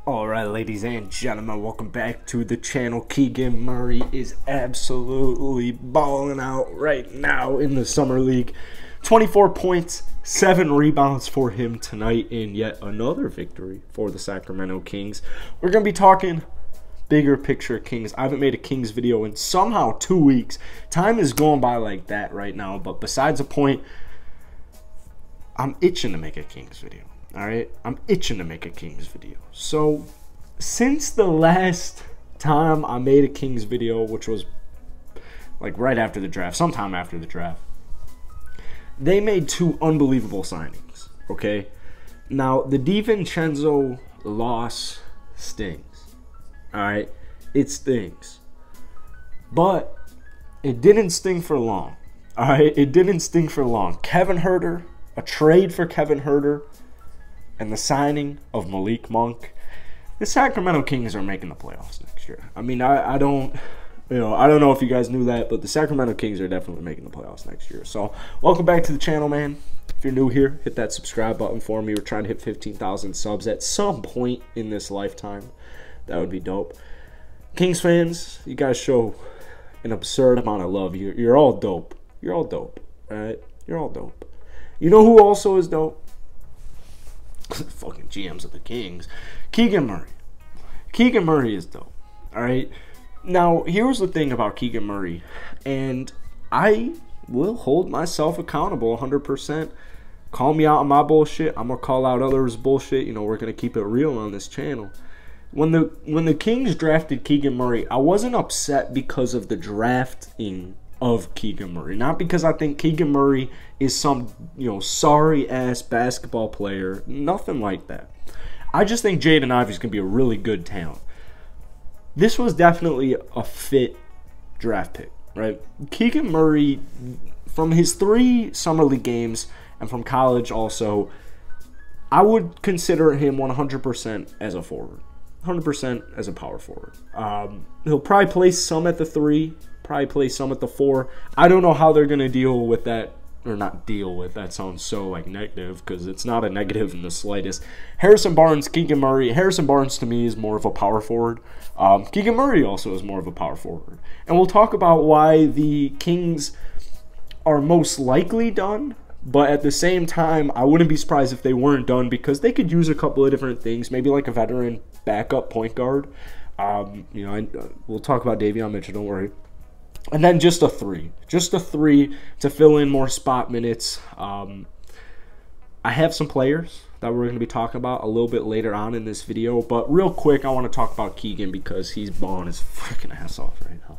Alright, ladies and gentlemen, welcome back to the channel. Keegan Murray is absolutely balling out right now in the Summer League. 24 points, 7 rebounds for him tonight in yet another victory for the Sacramento Kings. We're going to be talking bigger picture Kings. I haven't made a Kings video in somehow 2 weeks. Time is going by like that right now, but besides the point, I'm itching to make a Kings video. Alright, I'm itching to make a Kings video. So, since the last time I made a Kings video, which was like right after the draft, sometime after the draft, they made 2 unbelievable signings, okay? Now, the DiVincenzo loss stings, alright? It stings. But it didn't sting for long, alright? It didn't sting for long. Kevin Huerter, a trade for Kevin Huerter, and the signing of Malik Monk, the Sacramento Kings are making the playoffs next year. I mean, I don't know if you guys knew that, but the Sacramento Kings are definitely making the playoffs next year. So, welcome back to the channel, man. If you're new here, hit that subscribe button for me. We're trying to hit 15,000 subs at some point in this lifetime. That would be dope. Kings fans, you guys show an absurd amount of love. You're all dope. You're all dope, all right? You're all dope. You know who also is dope? Fucking GMs of the Kings. Keegan Murray. Keegan Murray is dope. Alright? Now, here's the thing about Keegan Murray. And I will hold myself accountable 100%. Call me out on my bullshit. I'm going to call out others' bullshit. You know, we're going to keep it real on this channel. When the Kings drafted Keegan Murray, I wasn't upset because of the drafting of Keegan Murray. Not because I think Keegan Murray is some, sorry-ass basketball player. Nothing like that. I just think Jaden Ivey's going to be a really good talent. This was definitely a fit draft pick, right? Keegan Murray, from his 3 Summer League games and from college also, I would consider him 100% as a forward. 100% as a power forward. He'll probably play some at the 3, probably play some at the 4. I don't know how they're going to deal with that, or not deal with, that sounds so like negative, because it's not a negative in the slightest. Harrison Barnes, Keegan Murray. Harrison Barnes to me is more of a power forward. Keegan Murray also is more of a power forward. And we'll talk about why the Kings are most likely done, but at the same time, I wouldn't be surprised if they weren't done, because they could use a couple of different things, maybe like a veteran backup point guard. We'll talk about Davion Mitchell, don't worry. And then just a 3 to fill in more spot minutes. I have some players that we're going to be talking about a little bit later on in this video, but real quick, I want to talk about Keegan because he's balling his freaking ass off right now.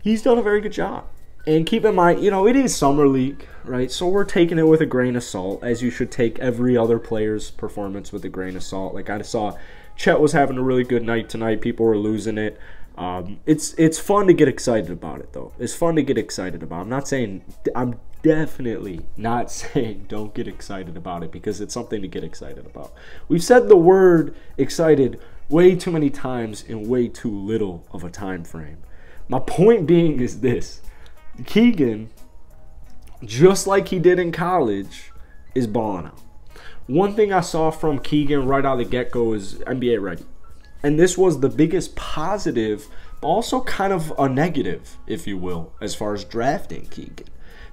He's done a very good job. And keep in mind, it is Summer League, right? So we're taking it with a grain of salt, as you should take every other player's performance with a grain of salt. Like I saw Chet was having a really good night tonight. People were losing it. It's fun to get excited about it, though. It's fun to get excited about. I'm definitely not saying don't get excited about it, because it's something to get excited about. We've said the word excited way too many times in way too little of a time frame. My point being is this. Keegan, just like he did in college, is balling out. One thing I saw from Keegan right out of the get-go is NBA ready. And this was the biggest positive, but also kind of a negative, if you will, as far as drafting Keegan.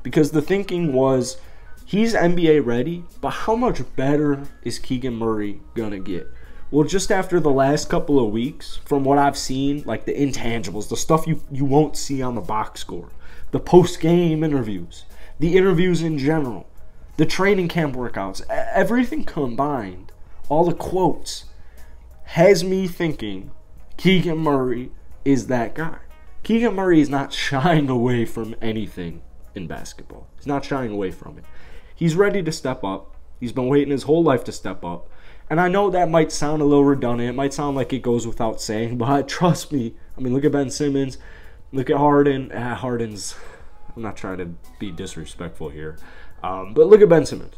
Because the thinking was, he's NBA ready, but how much better is Keegan Murray going to get? Well, just after the last couple of weeks, from what I've seen, like the intangibles, the stuff you won't see on the box score, the post-game interviews, the interviews in general, the training camp workouts, everything combined, all the quotes, has me thinking Keegan Murray is that guy. Keegan Murray is not shying away from anything in basketball. He's not shying away from it. He's ready to step up. He's been waiting his whole life to step up. And I know that might sound a little redundant. It might sound like it goes without saying, but trust me. I mean, look at Ben Simmons. Look at Harden. Harden's, I'm not trying to be disrespectful here. But look at Ben Simmons.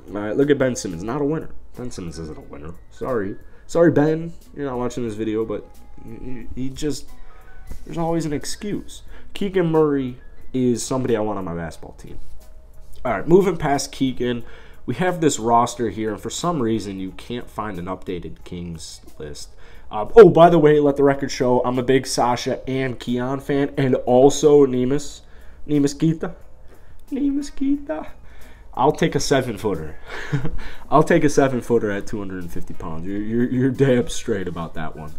All right, look at Ben Simmons. Not a winner. Ben Simmons isn't a winner. Sorry, Ben. You're not watching this video, but he just, there's always an excuse. Keegan Murray is somebody I want on my basketball team. All right, moving past Keegan, we have this roster here, and for some reason you can't find an updated Kings list. Oh, by the way, let the record show I'm a big Sasha and Keon fan, and also Nemus Kita. I'll take a 7-footer. I'll take a 7-footer at 250 pounds. You're damn straight about that one.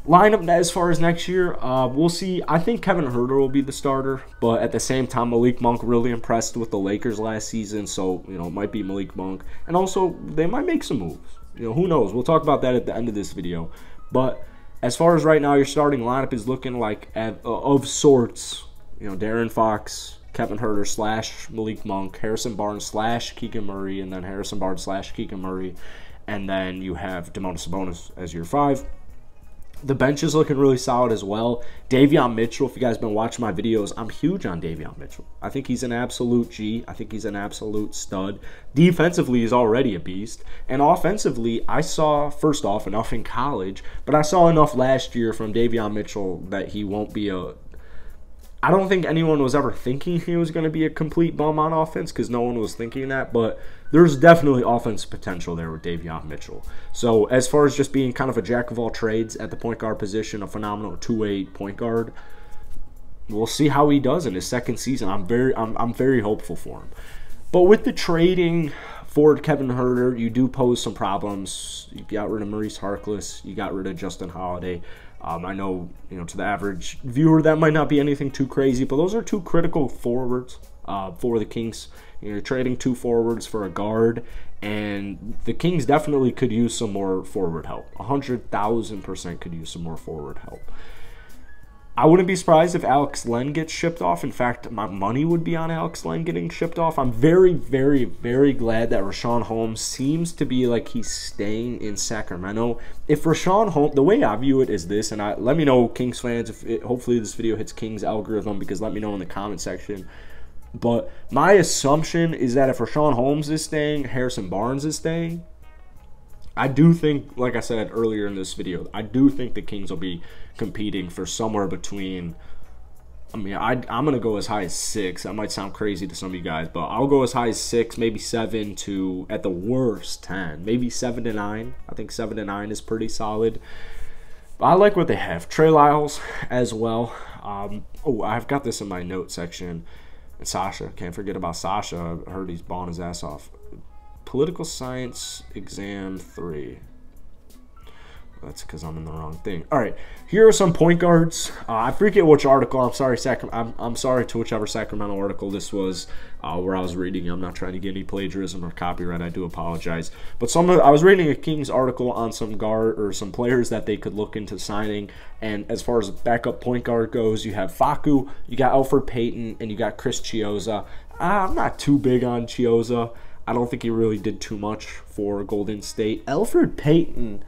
Lineup as far as next year, we'll see. I think Kevin Huerter will be the starter, but at the same time, Malik Monk really impressed with the Lakers last season, so it might be Malik Monk. And also, they might make some moves. Who knows? We'll talk about that at the end of this video. But as far as right now, your starting lineup is looking like of sorts. Darren Fox, Kevin Huerter / Malik Monk, Harrison Barnes / Keegan Murray, and then Harrison Barnes / Keegan Murray, and then you have Domantas Sabonis as your 5. The bench is looking really solid as well. Davion Mitchell, if you guys have been watching my videos, I'm huge on Davion Mitchell. I think he's an absolute G. I think he's an absolute stud. Defensively, he's already a beast. And offensively, I saw, first off, enough in college, but I saw enough last year from Davion Mitchell that he won't be a... I don't think anyone was ever thinking he was going to be a complete bum on offense because no one was thinking that, but there's definitely offensive potential there with Davion Mitchell. So as far as just being kind of a jack of all trades at the point guard position, a phenomenal two-way point guard, we'll see how he does in his second season. I'm very hopeful for him. But with the trading for Kevin Huerter, you do pose some problems. You got rid of Maurice Harkless. You got rid of Justin Holiday. I know, to the average viewer, that might not be anything too crazy, but those are two critical forwards for the Kings. You're trading 2 forwards for a guard, and the Kings definitely could use some more forward help. 100,000% could use some more forward help. I wouldn't be surprised if Alex Len gets shipped off. In fact, my money would be on Alex Len getting shipped off. I'm very, very, very glad that Richaun Holmes seems to be like he's staying in Sacramento. If Richaun Holmes, the way I view it is this, and let me know, Kings fans, hopefully this video hits Kings algorithm, because let me know in the comment section. But my assumption is that if Richaun Holmes is staying, Harrison Barnes is staying. I do think, like I said earlier in this video, I do think the Kings will be competing for somewhere between, I'm going to go as high as 6. That might sound crazy to some of you guys, but I'll go as high as 6, maybe 7 to, at the worst, 10. Maybe 7 to 9. I think 7 to 9 is pretty solid. But I like what they have. Trey Lyles as well. Oh, I've got this in my note section. And Sasha, can't forget about Sasha. I heard he's balling his ass off. Political Science Exam 3. That's because I'm in the wrong thing. All right, here are some point guards. I forget which article. I'm sorry, I'm sorry to whichever Sacramento article this was where I was reading. I'm not trying to get any plagiarism or copyright. I do apologize. But I was reading a Kings article on some players that they could look into signing. And as far as backup point guard goes, you have Facu, you got Elfrid Payton, and you got Chris Chiozza. I'm not too big on Chiozza. I don't think he really did too much for Golden State. Elfrid Payton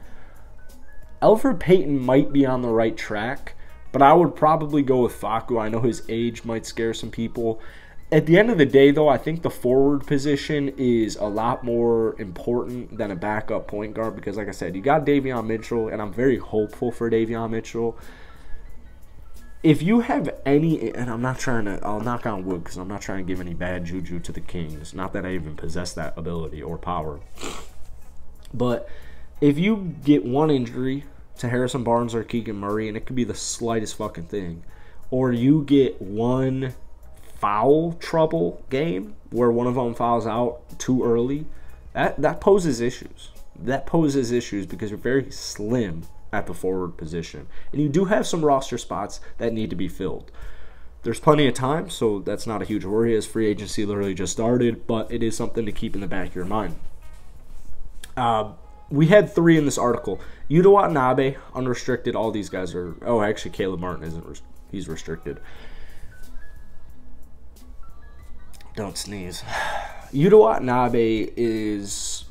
might be on the right track, but I would probably go with Facu. I know his age might scare some people. At the end of the day, though, I think the forward position is a lot more important than a backup point guard because, like I said, you got Davion Mitchell, and I'm very hopeful for Davion Mitchell. If you have any, and I'll knock on wood because I'm not trying to give any bad juju to the Kings. Not that I even possess that ability or power. But if you get one injury to Harrison Barnes or Keegan Murray, and it could be the slightest fucking thing, or you get one foul trouble game where one of them fouls out too early, that poses issues. That poses issues because you're very slim at the forward position. And you do have some roster spots that need to be filled. There's plenty of time, so that's not a huge worry as free agency literally just started, but it is something to keep in the back of your mind. We had 3 in this article. Yuta Watanabe, unrestricted. All these guys are... Oh, actually, Caleb Martin isn't. He's restricted. Don't sneeze. Yuta Watanabe is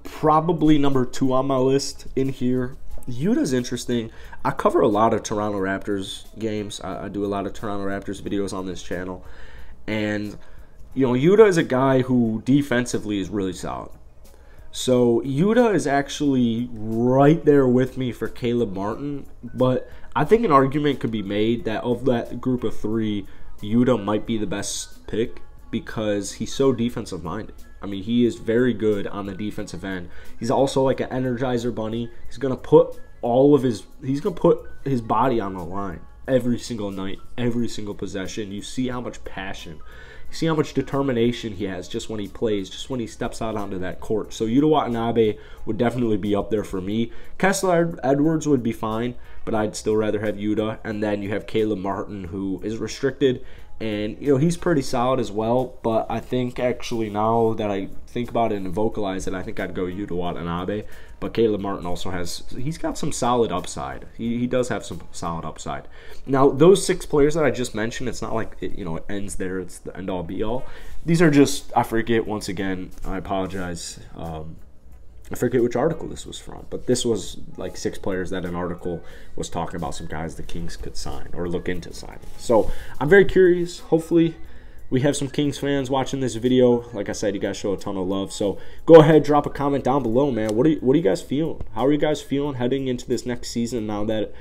probably number 2 on my list in here. Yuta's interesting. I cover a lot of Toronto Raptors games. I do a lot of Toronto Raptors videos on this channel. And, Yuta is a guy who defensively is really solid. So, Yuta is actually right there with me for Caleb Martin. But I think an argument could be made that of that group of 3, Yuta might be the best pick because he's so defensive-minded. I mean, he is very good on the defensive end. He's also like an energizer bunny. He's gonna put his body on the line every single night, every single possession. You see how much passion, you see how much determination he has just when he plays, just when he steps out onto that court. So Yuta Watanabe would definitely be up there for me. Kessler Edwards would be fine, but I'd still rather have Yuta. And then you have Caleb Martin, who is restricted, and he's pretty solid as well. But I think actually, now that I think about it and vocalize it, I think I'd go Yuta Watanabe. But Caleb Martin also he's got some solid upside. He does have some solid upside. Now, those 6 players that I just mentioned, it's not like it ends there. It's the end all be all. These are just, I forget, once again, I apologize. I forget which article this was from, but this was like 6 players that an article was talking about, some guys the Kings could sign or look into signing. So I'm very curious. Hopefully we have some Kings fans watching this video. Like I said, you guys show a ton of love. So go ahead, drop a comment down below, man. What are you guys feeling? How are you guys feeling heading into this next season now that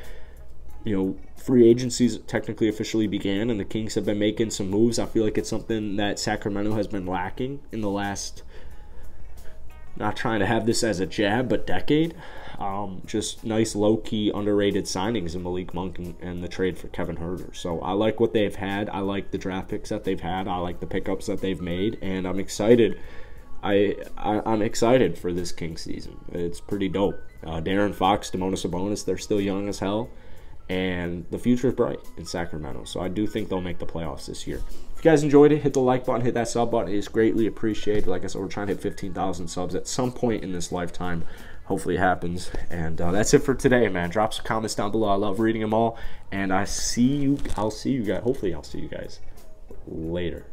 free agency's technically officially began and the Kings have been making some moves? I feel like it's something that Sacramento has been lacking in the last, not trying to have this as a jab, but decade. Just nice, low-key, underrated signings in Malik Monk and the trade for Kevin Huerter. So I like what they've had. I like the draft picks that they've had. I like the pickups that they've made, and I'm excited. I'm excited for this Kings season. It's pretty dope. Darren Fox, Domantas Sabonis, they're still young as hell, and the future is bright in Sacramento. So I do think they'll make the playoffs this year. If you guys enjoyed it, hit the like button, hit that sub button. It is greatly appreciated. Like I said, we're trying to hit 15,000 subs at some point in this lifetime. Hopefully it happens. And that's it for today, man. Drop some comments down below. I love reading them all. And I'll see you guys. Hopefully I'll see you guys later.